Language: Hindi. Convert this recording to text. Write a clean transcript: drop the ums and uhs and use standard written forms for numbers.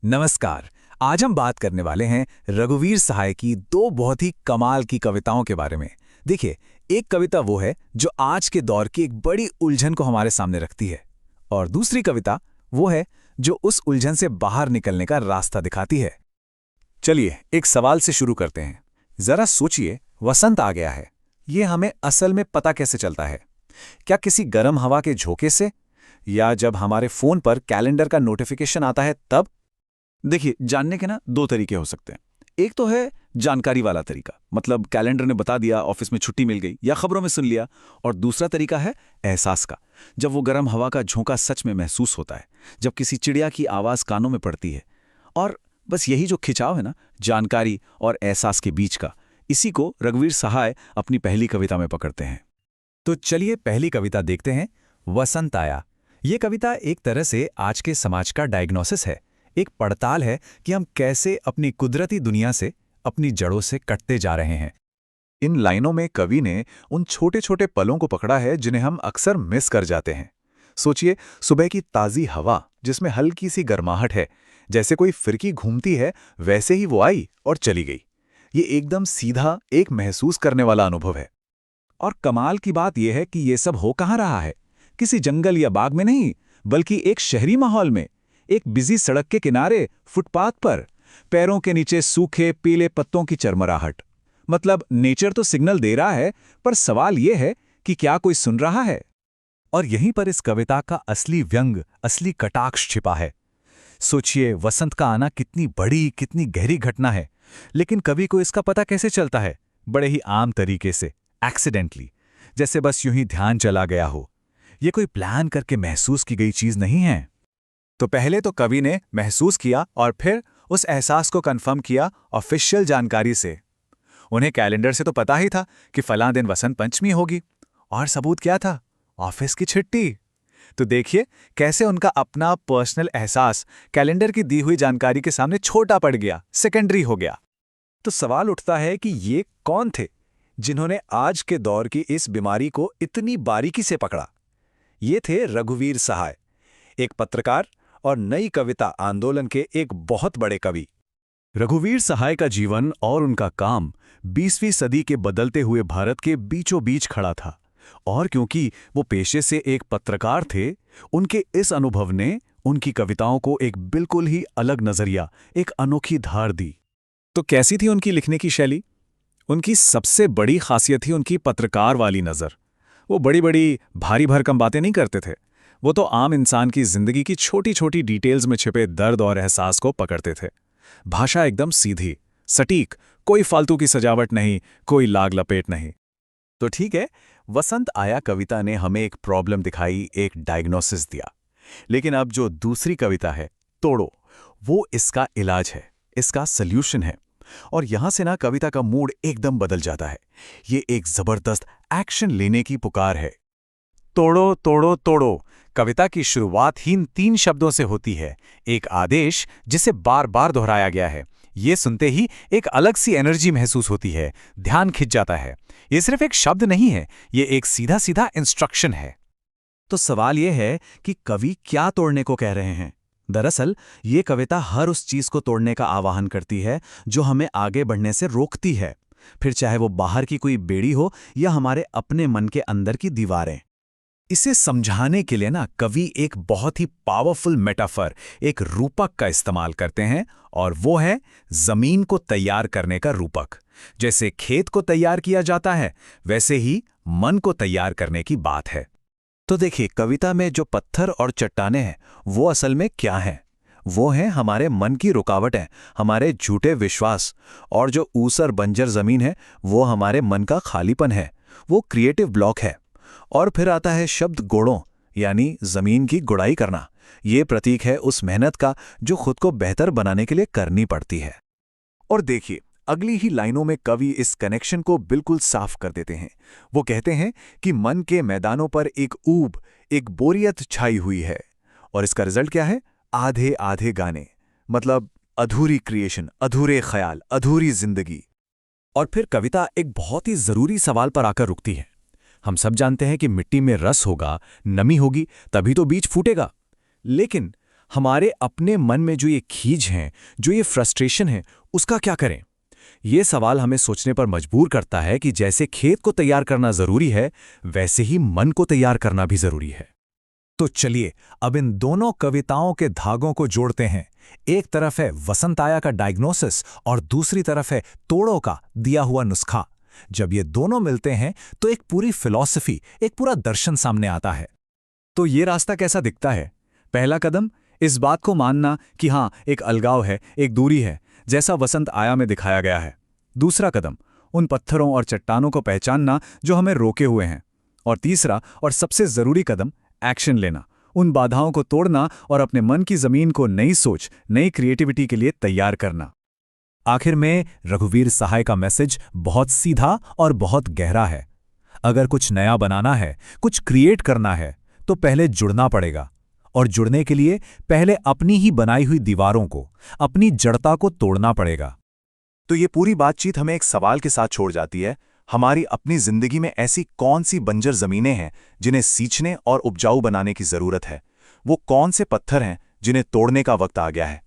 नमस्कार। आज हम बात करने वाले हैं रघुवीर सहाय की दो बहुत ही कमाल की कविताओं के बारे में। देखिए, एक कविता वो है जो आज के दौर की एक बड़ी उलझन को हमारे सामने रखती है, और दूसरी कविता वो है जो उस उलझन से बाहर निकलने का रास्ता दिखाती है। चलिए एक सवाल से शुरू करते हैं। जरा सोचिए, वसंत आ गया है। ये हमें असल में पता कैसे चलता है? क्या किसी गर्म हवा के झोंके से, या जब हमारे फोन पर कैलेंडर का नोटिफिकेशन आता है तब? देखिए, जानने के ना दो तरीके हो सकते हैं। एक तो है जानकारी वाला तरीका, मतलब कैलेंडर ने बता दिया, ऑफिस में छुट्टी मिल गई या खबरों में सुन लिया। और दूसरा तरीका है एहसास का, जब वो गर्म हवा का झोंका सच में महसूस होता है, जब किसी चिड़िया की आवाज कानों में पड़ती है। और बस यही जो खिंचाव है ना, जानकारी और एहसास के बीच का, इसी को रघुवीर सहाय अपनी पहली कविता में पकड़ते हैं। तो चलिए पहली कविता देखते हैं, वसंत आया। ये कविता एक तरह से आज के समाज का डायग्नोसिस है, एक पड़ताल है कि हम कैसे अपनी कुदरती दुनिया से, अपनी जड़ों से कटते जा रहे हैं। इन लाइनों में कवि ने उन छोटे छोटे पलों को पकड़ा है जिन्हें हम अक्सर मिस कर जाते हैं। सोचिए, सुबह की ताज़ी हवा जिसमें हल्की सी गर्माहट है, जैसे कोई फिरकी घूमती है वैसे ही वो आई और चली गई। ये एकदम सीधा, एक महसूस करने वाला अनुभव है। और कमाल की बात यह है कि ये सब हो कहाँ रहा है? किसी जंगल या बाग में नहीं, बल्कि एक शहरी माहौल में, एक बिजी सड़क के किनारे, फुटपाथ पर, पैरों के नीचे सूखे पीले पत्तों की चरमराहट। मतलब नेचर तो सिग्नल दे रहा है, पर सवाल यह है कि क्या कोई सुन रहा है? और यहीं पर इस कविता का असली व्यंग, असली कटाक्ष छिपा है। सोचिए, वसंत का आना कितनी बड़ी, कितनी गहरी घटना है, लेकिन कवि को इसका पता कैसे चलता है? बड़े ही आम तरीके से, एक्सीडेंटली, जैसे बस यूं ही ध्यान चला गया हो। ये कोई प्लान करके महसूस की गई चीज नहीं है। तो पहले तो कवि ने महसूस किया और फिर उस एहसास को कंफर्म किया ऑफिशियल जानकारी से। उन्हें कैलेंडर से तो पता ही था कि फलां दिन वसंत पंचमी होगी, और सबूत क्या था? ऑफिस की छुट्टी। तो देखिए कैसे उनका अपना पर्सनल एहसास कैलेंडर की दी हुई जानकारी के सामने छोटा पड़ गया, सेकेंडरी हो गया। तो सवाल उठता है कि ये कौन थे जिन्होंने आज के दौर की इस बीमारी को इतनी बारीकी से पकड़ा? ये थे रघुवीर सहाय, एक पत्रकार और नई कविता आंदोलन के एक बहुत बड़े कवि। रघुवीर सहाय का जीवन और उनका काम 20वीं सदी के बदलते हुए भारत के बीचों बीच खड़ा था, और क्योंकि वो पेशे से एक पत्रकार थे, उनके इस अनुभव ने उनकी कविताओं को एक बिल्कुल ही अलग नजरिया, एक अनोखी धार दी। तो कैसी थी उनकी लिखने की शैली? उनकी सबसे बड़ी खासियत थी उनकी पत्रकार वाली नज़र। वो बड़ी बड़ी भारी भरकम बातें नहीं करते थे। वो तो आम इंसान की जिंदगी की छोटी छोटी डिटेल्स में छिपे दर्द और एहसास को पकड़ते थे। भाषा एकदम सीधी, सटीक, कोई फालतू की सजावट नहीं, कोई लाग लपेट नहीं। तो ठीक है, वसंत आया कविता ने हमें एक प्रॉब्लम दिखाई, एक डायग्नोसिस दिया। लेकिन अब जो दूसरी कविता है, तोड़ो, वो इसका इलाज है, इसका सल्यूशन है। और यहां से ना कविता का मूड एकदम बदल जाता है। ये एक जबरदस्त एक्शन लेने की पुकार है। तोड़ो तोड़ो तोड़ो कविता की शुरुआत ही इन 3 शब्दों से होती है, एक आदेश जिसे बार बार दोहराया गया है। ये सुनते ही एक अलग सी एनर्जी महसूस होती है, ध्यान खिंच जाता है। ये सिर्फ एक शब्द नहीं है, ये एक सीधा सीधा इंस्ट्रक्शन है। तो सवाल ये है कि कवि क्या तोड़ने को कह रहे हैं? दरअसल ये कविता हर उस चीज को तोड़ने का आह्वान करती है जो हमें आगे बढ़ने से रोकती है, फिर चाहे वो बाहर की कोई बेड़ी हो या हमारे अपने मन के अंदर की दीवारें। इसे समझाने के लिए ना कवि एक बहुत ही पावरफुल मेटाफर, एक रूपक का इस्तेमाल करते हैं, और वो है जमीन को तैयार करने का रूपक। जैसे खेत को तैयार किया जाता है, वैसे ही मन को तैयार करने की बात है। तो देखिए, कविता में जो पत्थर और चट्टानें हैं, वो असल में क्या हैं? वो हैं हमारे मन की रुकावटें, हमारे झूठे विश्वास। और जो ऊसर बंजर जमीन है, वो हमारे मन का खालीपन है, वो क्रिएटिव ब्लॉक है। और फिर आता है शब्द गोड़ों, यानी जमीन की गुड़ाई करना। ये प्रतीक है उस मेहनत का जो खुद को बेहतर बनाने के लिए करनी पड़ती है। और देखिए, अगली ही लाइनों में कवि इस कनेक्शन को बिल्कुल साफ कर देते हैं। वो कहते हैं कि मन के मैदानों पर एक ऊब, एक बोरियत छाई हुई है, और इसका रिजल्ट क्या है? आधे आधे गाने, मतलब अधूरी क्रिएशन, अधूरे ख्याल, अधूरी जिंदगी। और फिर कविता एक बहुत ही जरूरी सवाल पर आकर रुकती है। हम सब जानते हैं कि मिट्टी में रस होगा, नमी होगी, तभी तो बीज फूटेगा। लेकिन हमारे अपने मन में जो ये खींच है, जो ये फ्रस्ट्रेशन है, उसका क्या करें? ये सवाल हमें सोचने पर मजबूर करता है कि जैसे खेत को तैयार करना जरूरी है, वैसे ही मन को तैयार करना भी जरूरी है। तो चलिए अब इन दोनों कविताओं के धागों को जोड़ते हैं। एक तरफ है वसंत आया का डायग्नोसिस और दूसरी तरफ है तोड़ो का दिया हुआ नुस्खा। जब ये दोनों मिलते हैं तो एक पूरी फिलॉसफी, एक पूरा दर्शन सामने आता है। तो ये रास्ता कैसा दिखता है? पहला कदम, इस बात को मानना कि हाँ, एक अलगाव है, एक दूरी है, जैसा वसंत आया में दिखाया गया है। दूसरा कदम, उन पत्थरों और चट्टानों को पहचानना जो हमें रोके हुए हैं। और तीसरा और सबसे जरूरी कदम, एक्शन लेना, उन बाधाओं को तोड़ना और अपने मन की जमीन को नई सोच, नई क्रिएटिविटी के लिए तैयार करना। आखिर में रघुवीर सहाय का मैसेज बहुत सीधा और बहुत गहरा है। अगर कुछ नया बनाना है, कुछ क्रिएट करना है, तो पहले जुड़ना पड़ेगा। और जुड़ने के लिए पहले अपनी ही बनाई हुई दीवारों को, अपनी जड़ता को तोड़ना पड़ेगा। तो ये पूरी बातचीत हमें एक सवाल के साथ छोड़ जाती है। हमारी अपनी जिंदगी में ऐसी कौन सी बंजर जमीनें हैं जिन्हें सींचने और उपजाऊ बनाने की जरूरत है? वो कौन से पत्थर हैं जिन्हें तोड़ने का वक्त आ गया है?